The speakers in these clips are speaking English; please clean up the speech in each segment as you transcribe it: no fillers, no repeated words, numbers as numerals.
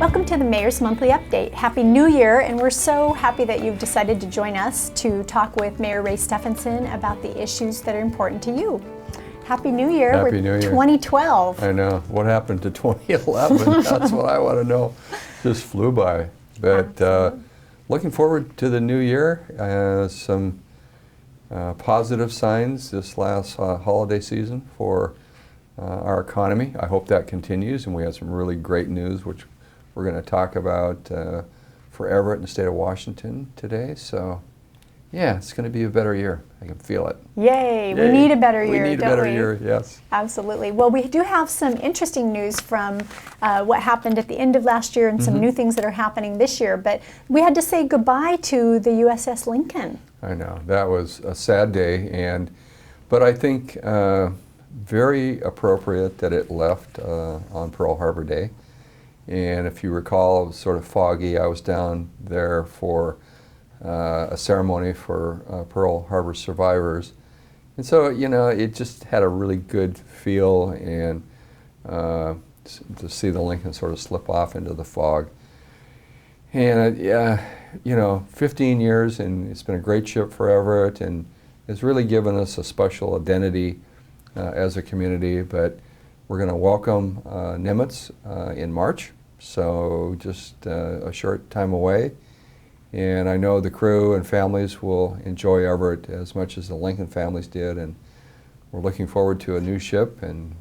Welcome to the Mayor's Monthly Update. Happy New Year, and we're so happy that you've decided to join us to talk with Mayor Ray Stephanson about the issues that are important to you. Happy New Year. Happy New Year. 2012. I know. What happened to 2011? That's what I want to know. Just flew by. But looking forward to the new year. Some positive signs this last holiday season for our economy. I hope that continues, and we have some really great news, which we're going to talk about for Everett in the state of Washington today. So, yeah, it's going to be a better year. I can feel it. Yay! We need a better year, don't we? We need a better year, yes. Absolutely. Well, we do have some interesting news from what happened at the end of last year and some new things that are happening this year. But we had to say goodbye to the USS Lincoln. I know. That was a sad day, but I think very appropriate that it left on Pearl Harbor Day. And if you recall, it was sort of foggy. I was down there for a ceremony for Pearl Harbor survivors. And so, you know, it just had a really good feel, and to see the Lincoln sort of slip off into the fog. And yeah, you know, 15 years, and it's been a great ship for Everett, and it's really given us a special identity as a community. But we're going to welcome Nimitz in March, so just a short time away. And I know the crew and families will enjoy Everett as much as the Lincoln families did, and we're looking forward to a new ship and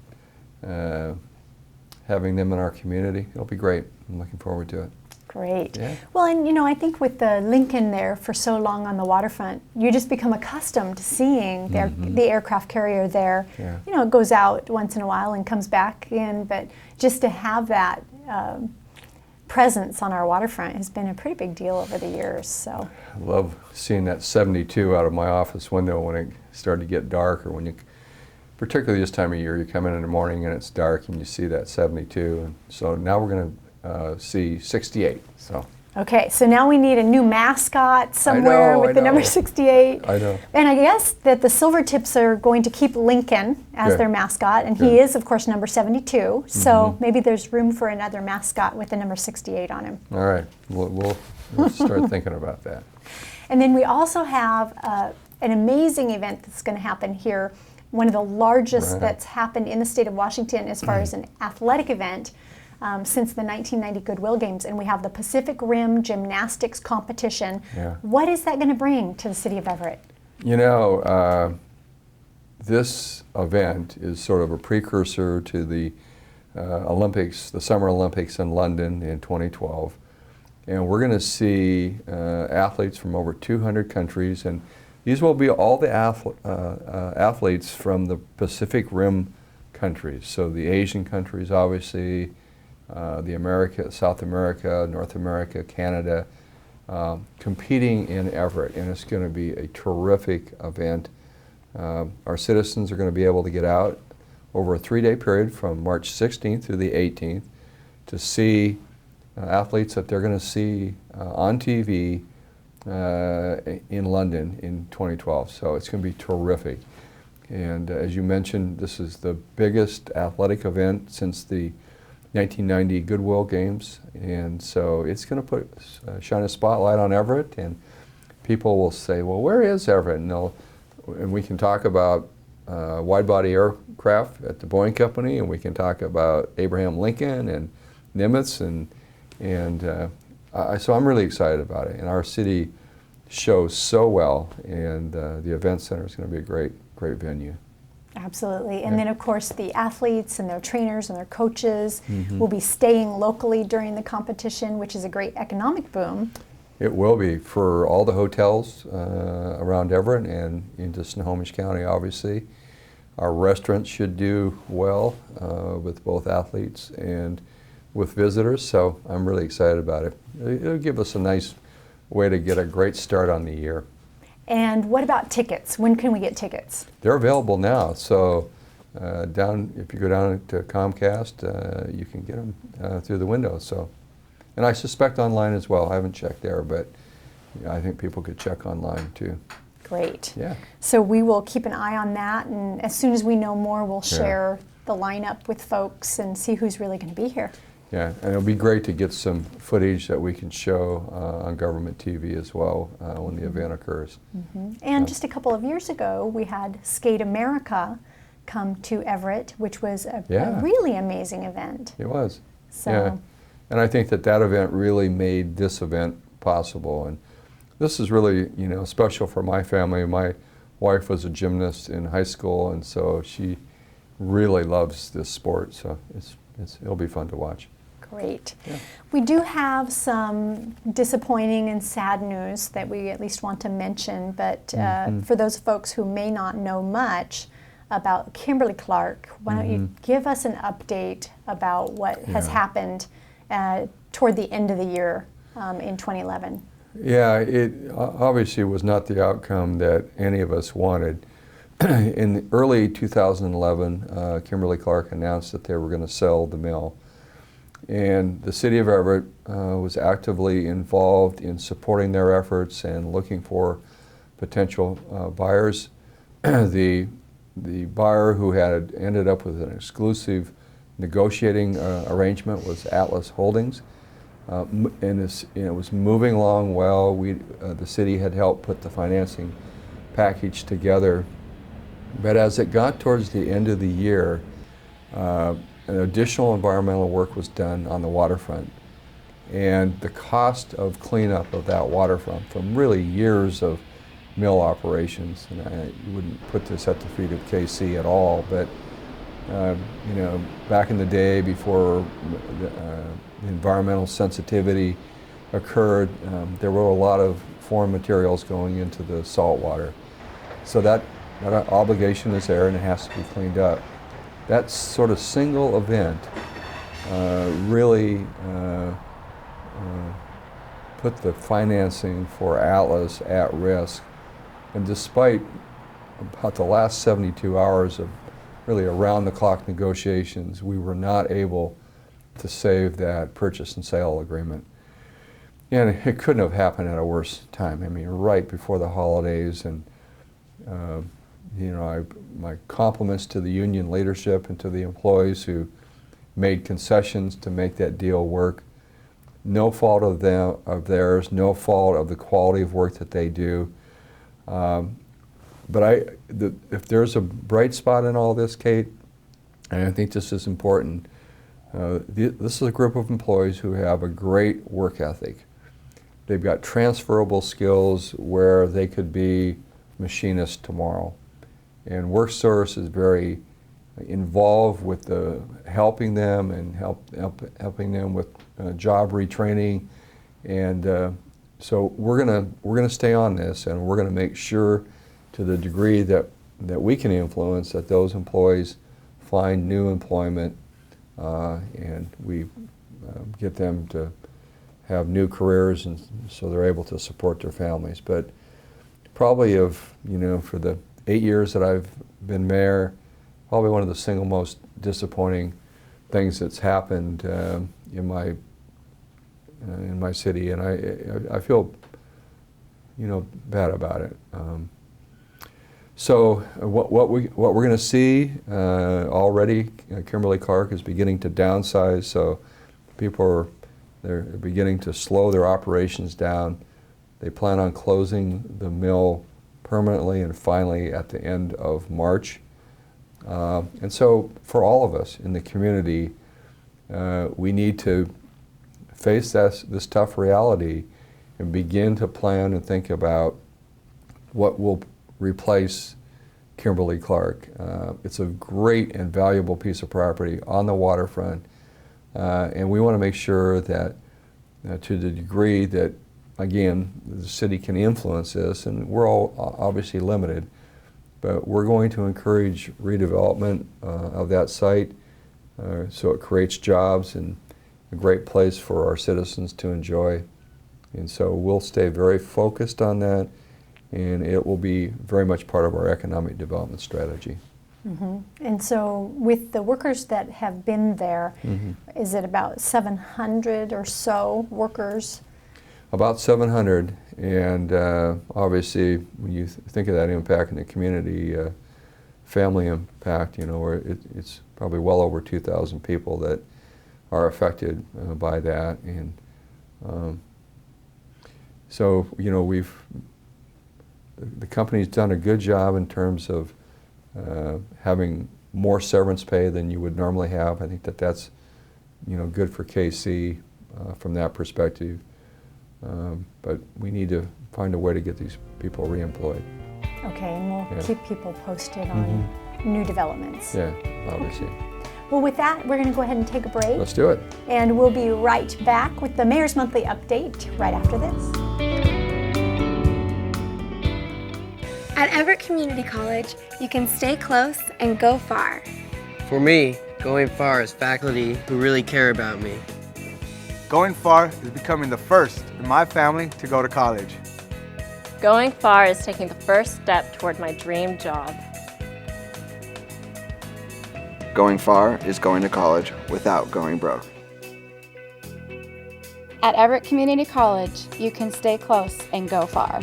having them in our community. It'll be great. I'm looking forward to it. Great. Yeah. Well, and you know, I think with the Lincoln there for so long on the waterfront, you just become accustomed to seeing the aircraft carrier there. Yeah. You know, it goes out once in a while and comes back in, but just to have that presence on our waterfront has been a pretty big deal over the years. So I love seeing that 72 out of my office window when it started to get dark, or when you, particularly this time of year, you come in the morning and it's dark and you see that 72. And so now we're going to see 68. So. Okay, so now we need a new mascot somewhere with the number 68. I know. And I guess that the Silvertips are going to keep Lincoln as their mascot, and he is, of course, number 72. So maybe there's room for another mascot with the number 68 on him. All right, we'll start thinking about that. And then we also have an amazing event that's going to happen here, one of the largest that's happened in the state of Washington as far as an athletic event. Since the 1990 Goodwill Games, and we have the Pacific Rim Gymnastics competition. Yeah. What is that going to bring to the city of Everett? You know, this event is sort of a precursor to the Olympics, the Summer Olympics in London in 2012. And we're going to see athletes from over 200 countries, and these will be all the athletes from the Pacific Rim countries. So the Asian countries, obviously, South America, North America, Canada, competing in Everett, and it's going to be a terrific event. Our citizens are going to be able to get out over a 3-day period from March 16th through the 18th to see athletes that they're going to see on TV in London in 2012. So it's going to be terrific. And as you mentioned, this is the biggest athletic event since the 1990 Goodwill Games, and so it's going to shine a spotlight on Everett, and people will say, well, where is Everett? And we can talk about wide-body aircraft at the Boeing company, and we can talk about Abraham Lincoln and Nimitz, so I'm really excited about it. And our city shows so well, and the event center is going to be a great venue. Absolutely. And then, of course, the athletes and their trainers and their coaches will be staying locally during the competition, which is a great economic boom. It will be for all the hotels around Everett and into Snohomish County, obviously. Our restaurants should do well with both athletes and with visitors, so I'm really excited about it. It'll give us a nice way to get a great start on the year. And what about tickets? When can we get tickets? They're available now. So if you go down to Comcast, you can get them through the window. So, and I suspect online as well. I haven't checked there, but I think people could check online too. Great. Yeah. So we will keep an eye on that, and as soon as we know more, we'll share the lineup with folks and see who's really going to be here. Yeah, and it'll be great to get some footage that we can show on government TV as well when the event occurs. And just a couple of years ago, we had Skate America come to Everett, which was a really amazing event. It was. So. Yeah. And I think that that event really made this event possible. And this is really, you know, special for my family. My wife was a gymnast in high school, and so she really loves this sport. So it'll be fun to watch. Great. Yeah. We do have some disappointing and sad news that we at least want to mention, but for those folks who may not know much about Kimberly Clark, why don't you give us an update about what has happened toward the end of the year in 2011? Yeah, it obviously was not the outcome that any of us wanted. In early 2011, Kimberly Clark announced that they were going to sell the mill. And the City of Everett was actively involved in supporting their efforts and looking for potential buyers. The buyer who had ended up with an exclusive negotiating arrangement was Atlas Holdings. And it was moving along well. The city had helped put the financing package together. But as it got towards the end of the year, an additional environmental work was done on the waterfront. And the cost of cleanup of that waterfront from really years of mill operations, and you wouldn't put this at the feet of KC at all, but you know, back in the day before the environmental sensitivity occurred, there were a lot of foreign materials going into the salt water. So that obligation is there and it has to be cleaned up. That sort of single event really put the financing for Atlas at risk. And despite about the last 72 hours of really around-the-clock negotiations, we were not able to save that purchase and sale agreement. And it couldn't have happened at a worse time. I mean, right before the holidays, and you know, my compliments to the union leadership and to the employees who made concessions to make that deal work. No fault of theirs, no fault of the quality of work that they do. But if there's a bright spot in all this, Kate, and I think this is important, this is a group of employees who have a great work ethic. They've got transferable skills where they could be machinists tomorrow. And WorkSource is very involved with helping them and helping them with job retraining. And so we're gonna stay on this, and we're gonna make sure, to the degree that we can influence, that those employees find new employment and we get them to have new careers, and so they're able to support their families. But probably for the 8 years that I've been mayor, probably one of the single most disappointing things that's happened in my city, and I feel bad about it. So what we're going to see already, Kimberly Clark is beginning to downsize. So they're beginning to slow their operations down. They plan on closing the mill permanently and finally at the end of March. And so for all of us in the community, we need to face this tough reality and begin to plan and think about what will replace Kimberly Clark. It's a great and valuable piece of property on the waterfront, and we want to make sure that to the degree that, again, the city can influence this, and we're all obviously limited, but we're going to encourage redevelopment of that site so it creates jobs and a great place for our citizens to enjoy. And so we'll stay very focused on that, and it will be very much part of our economic development strategy. And so with the workers that have been there, is it about 700 or so workers? About 700, and obviously when you think of that impact in the community, family impact, where it's probably well over 2,000 people that are affected by that. And so, you know, the company's done a good job in terms of having more severance pay than you would normally have. I think that's, you know, good for KC from that perspective. But we need to find a way to get these people reemployed. Okay, and we'll keep people posted on new developments. Yeah, obviously. Okay. Well, with that, we're going to go ahead and take a break. Let's do it. And we'll be right back with the Mayor's Monthly Update right after this. At Everett Community College, you can stay close and go far. For me, going far is faculty who really care about me. Going far is becoming the first in my family to go to college. Going far is taking the first step toward my dream job. Going far is going to college without going broke. At Everett Community College, you can stay close and go far.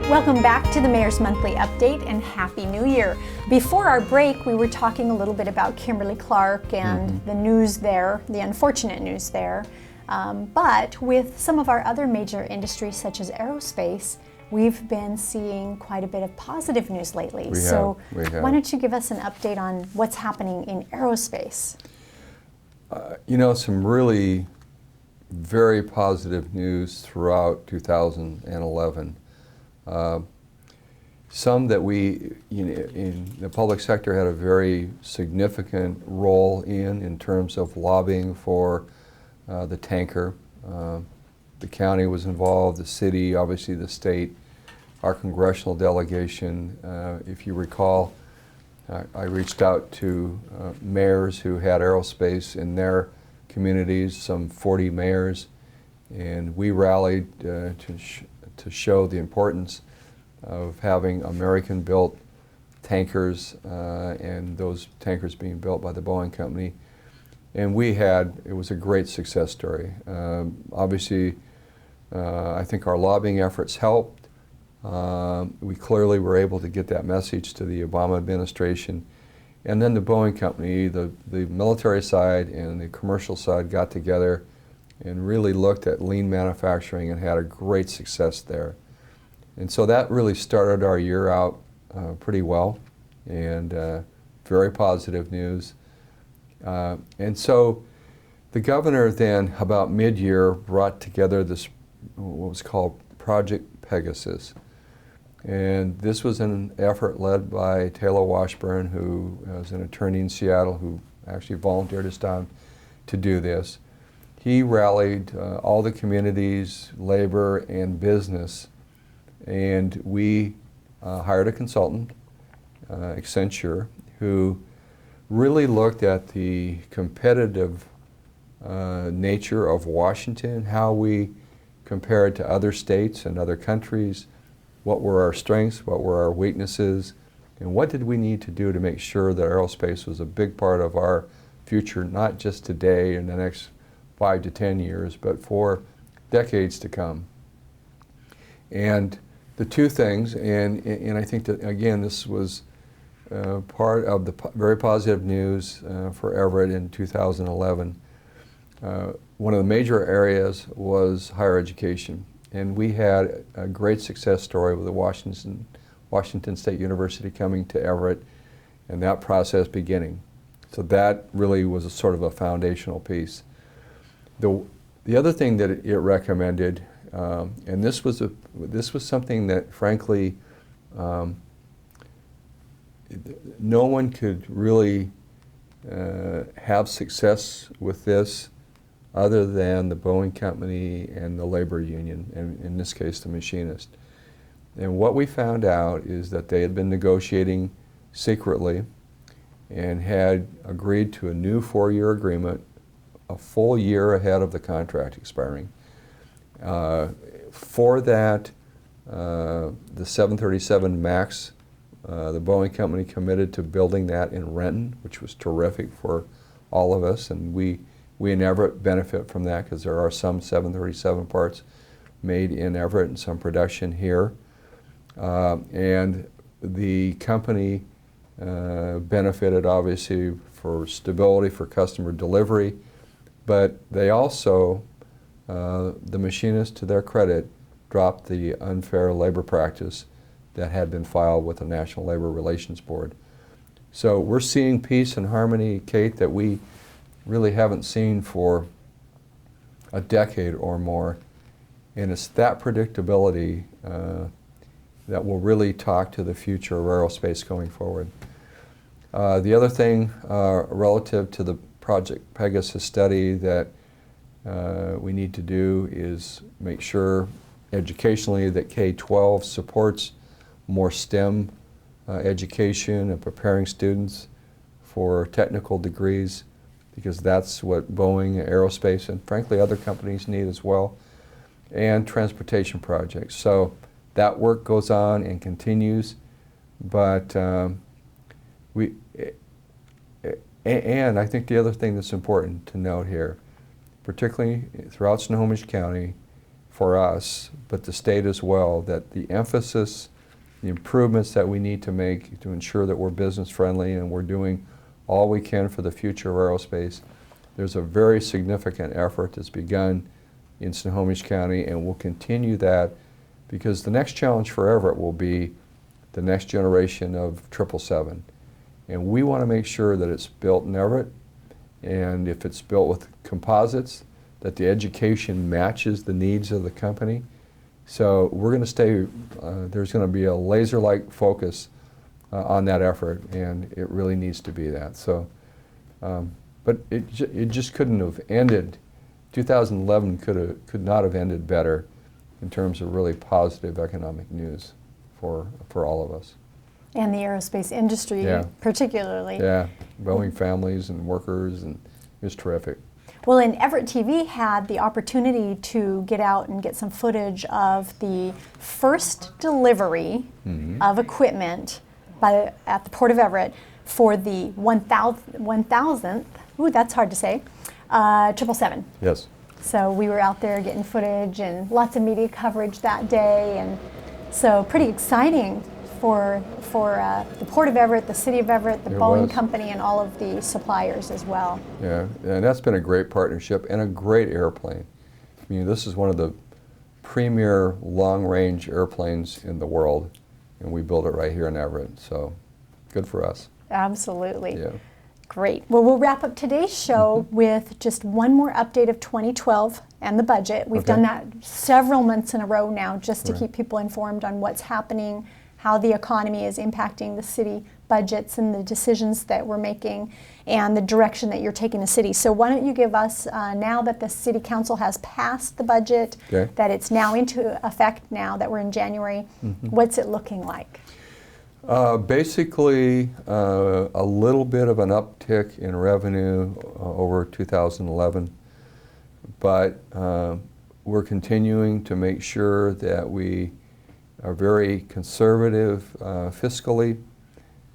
Welcome back to the Mayor's Monthly Update and Happy New Year. Before our break, we were talking a little bit about Kimberly Clark and the news there, the unfortunate news there. But with some of our other major industries such as aerospace, we've been seeing quite a bit of positive news lately. We have. Why don't you give us an update on what's happening in aerospace? You know, some really very positive news throughout 2011. Some that we, you know, in the public sector had a very significant role in terms of lobbying for the tanker. The county was involved, the city, obviously the state, our congressional delegation. If you recall, I reached out to mayors who had aerospace in their communities, some 40 mayors, and we rallied to show the importance of having American-built tankers and those tankers being built by the Boeing company. And it was a great success story. Obviously, I think our lobbying efforts helped. We clearly were able to get that message to the Obama administration. And then the Boeing company, the military side and the commercial side got together and really looked at lean manufacturing and had a great success there. And so that really started our year out pretty well, and very positive news. And so the governor then, about mid-year, brought together this, what was called Project Pegasus. And this was an effort led by Taylor Washburn, who was an attorney in Seattle, who actually volunteered his time to do this. He rallied all the communities, labor, and business, and we hired a consultant, Accenture, who really looked at the competitive nature of Washington, how we compared to other states and other countries, what were our strengths, what were our weaknesses, and what did we need to do to make sure that aerospace was a big part of our future, not just today in the next 5 to 10 years, but for decades to come. And the two things, and I think that, again, this was part of the very positive news for Everett in 2011. One of the major areas was higher education. And we had a great success story with the Washington State University coming to Everett and that process beginning. So that really was a sort of a foundational piece. The other thing that it recommended, and this was something that frankly no one could really have success with this other than the Boeing company and the labor union, and in this case the machinist. And what we found out is that they had been negotiating secretly and had agreed to a new 4-year agreement a full year ahead of the contract expiring. For that, the 737 MAX, the Boeing company committed to building that in Renton, which was terrific for all of us, and we in Everett benefit from that because there are some 737 parts made in Everett and some production here. And the company benefited obviously for stability, for customer delivery, but they also, the machinists, to their credit, dropped the unfair labor practice that had been filed with the National Labor Relations Board. So we're seeing peace and harmony, Kate, that we really haven't seen for a decade or more. And it's that predictability that will really talk to the future of aerospace going forward. The other thing relative to the Project Pegasus study that we need to do is make sure educationally that K-12 supports more STEM education and preparing students for technical degrees, because that's what Boeing, Aerospace, and frankly other companies need as well, and transportation projects. So that work goes on and continues, but and I think the other thing that's important to note here, particularly throughout Snohomish County, for us, but the state as well, that the emphasis, the improvements that we need to make to ensure that we're business friendly and we're doing all we can for the future of aerospace. There's a very significant effort that's begun in Snohomish County, and we'll continue that, because the next challenge for Everett will be the next generation of 777. And we want to make sure that it's built in Everett, and if it's built with composites, that the education matches the needs of the company. So we're going to stay, there's going to be a laser-like focus on that effort, and it really needs to be that. So, but it just couldn't have ended. 2011 could not have ended better in terms of really positive economic news for all of us. And the aerospace industry, particularly. Yeah, Boeing families and workers, and it was terrific. Well, and Everett TV had the opportunity to get out and get some footage of the first delivery of equipment at the Port of Everett for the 1000th, ooh, that's hard to say, 777. Yes. So we were out there getting footage and lots of media coverage that day, and so pretty exciting for the Port of Everett, the City of Everett, the Boeing company, and all of the suppliers as well. Yeah, and that's been a great partnership and a great airplane. I mean, this is one of the premier long-range airplanes in the world, and we built it right here in Everett, so good for us. Absolutely. Yeah. Great. Well, we'll wrap up today's show with just one more update of 2012 and the budget. We've done that several months in a row now, just to keep people informed on what's happening, how the economy is impacting the city budgets and the decisions that we're making, and the direction that you're taking the city. So why don't you give us, now that the City Council has passed the budget, that it's now into effect now that we're in January, what's it looking like? Basically, a little bit of an uptick in revenue over 2011, but we're continuing to make sure that we are very conservative fiscally.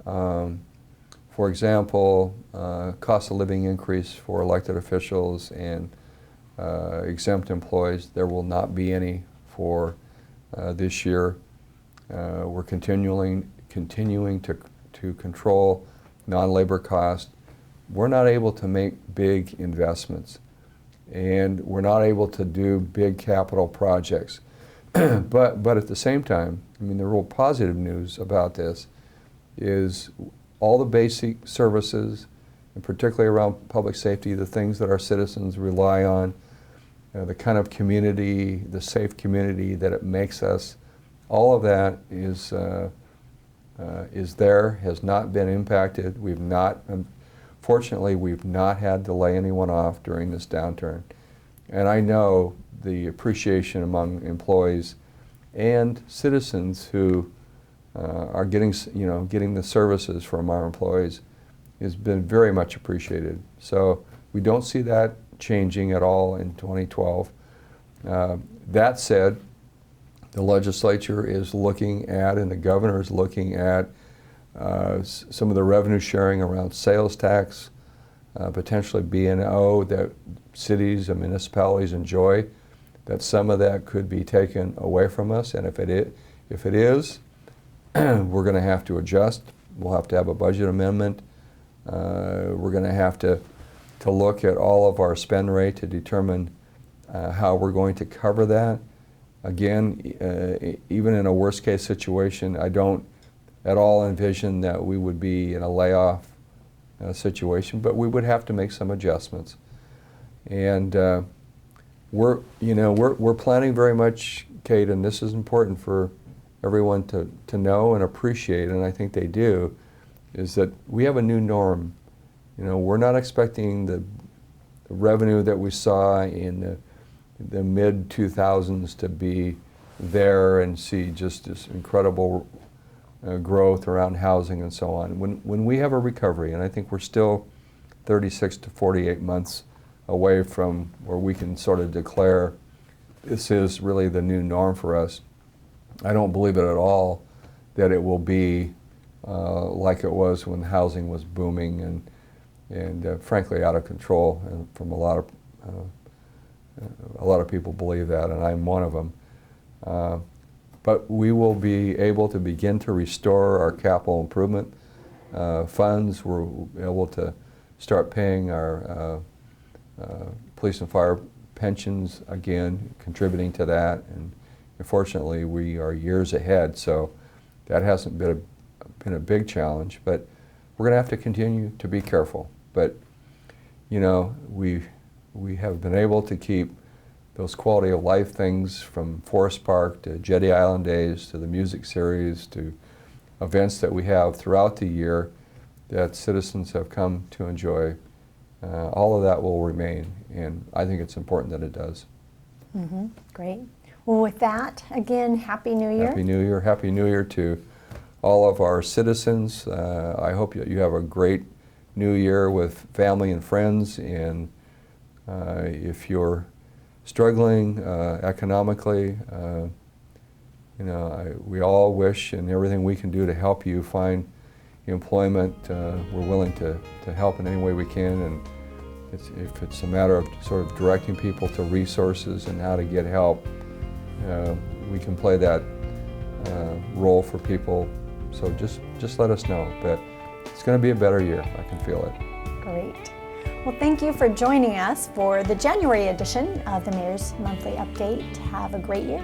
For example, cost of living increase for elected officials and exempt employees, there will not be any for this year. We're continuing to control non-labor costs. We're not able to make big investments, and we're not able to do big capital projects. But at the same time, I mean, the real positive news about this is all the basic services, and particularly around public safety, the things that our citizens rely on, the kind of community, the safe community that it makes us, all of that is there, has not been impacted. We've not, fortunately, we've not had to lay anyone off during this downturn. And I know the appreciation among employees and citizens who are getting the services from our employees has been very much appreciated. So we don't see that changing at all in 2012. That said, the legislature is looking at, and the governor is looking at, some of the revenue sharing around sales tax, potentially B&O that cities and municipalities enjoy, that some of that could be taken away from us. And if it is, we're going to have to adjust. we'll have to have a budget amendment. We're going to have to look at all of our spend rate to determine how we're going to cover that. Again, even in a worst case situation, I don't at all envision that we would be in a layoff situation, but we would have to make some adjustments. And we're planning very much, Kate, and this is important for everyone to know and appreciate, and I think they do, is that we have a new norm. We're not expecting the revenue that we saw in the mid-2000s to be there and see just this incredible growth around housing and so on. When we have a recovery, and I think we're still 36 to 48 months away from where we can sort of declare this is really the new norm for us, I don't believe it at all that it will be like it was when housing was booming and frankly out of control. And from a lot of people believe that, and I'm one of them. But we will be able to begin to restore our capital improvement funds. We're able to start paying our police and fire pensions again, contributing to that. And unfortunately, we are years ahead, so that hasn't been a big challenge. But we're going to have to continue to be careful. But we have been able to keep those quality of life things, from Forest Park to Jetty Island Days to the music series to events that we have throughout the year that citizens have come to enjoy. All of that will remain, and I think it's important that it does. Mm-hmm. Great. Well, with that, again, Happy New Year. Happy New Year. Happy New Year to all of our citizens. I hope you have a great New Year with family and friends, and if you're struggling economically, we all wish, and everything we can do to help you find employment, we're willing to help in any way we can. And if it's a matter of sort of directing people to resources and how to get help, we can play that role for people. So just let us know. But it's going to be a better year. I can feel it. Great. Well, thank you for joining us for the January edition of the Mayor's Monthly Update. Have a great year.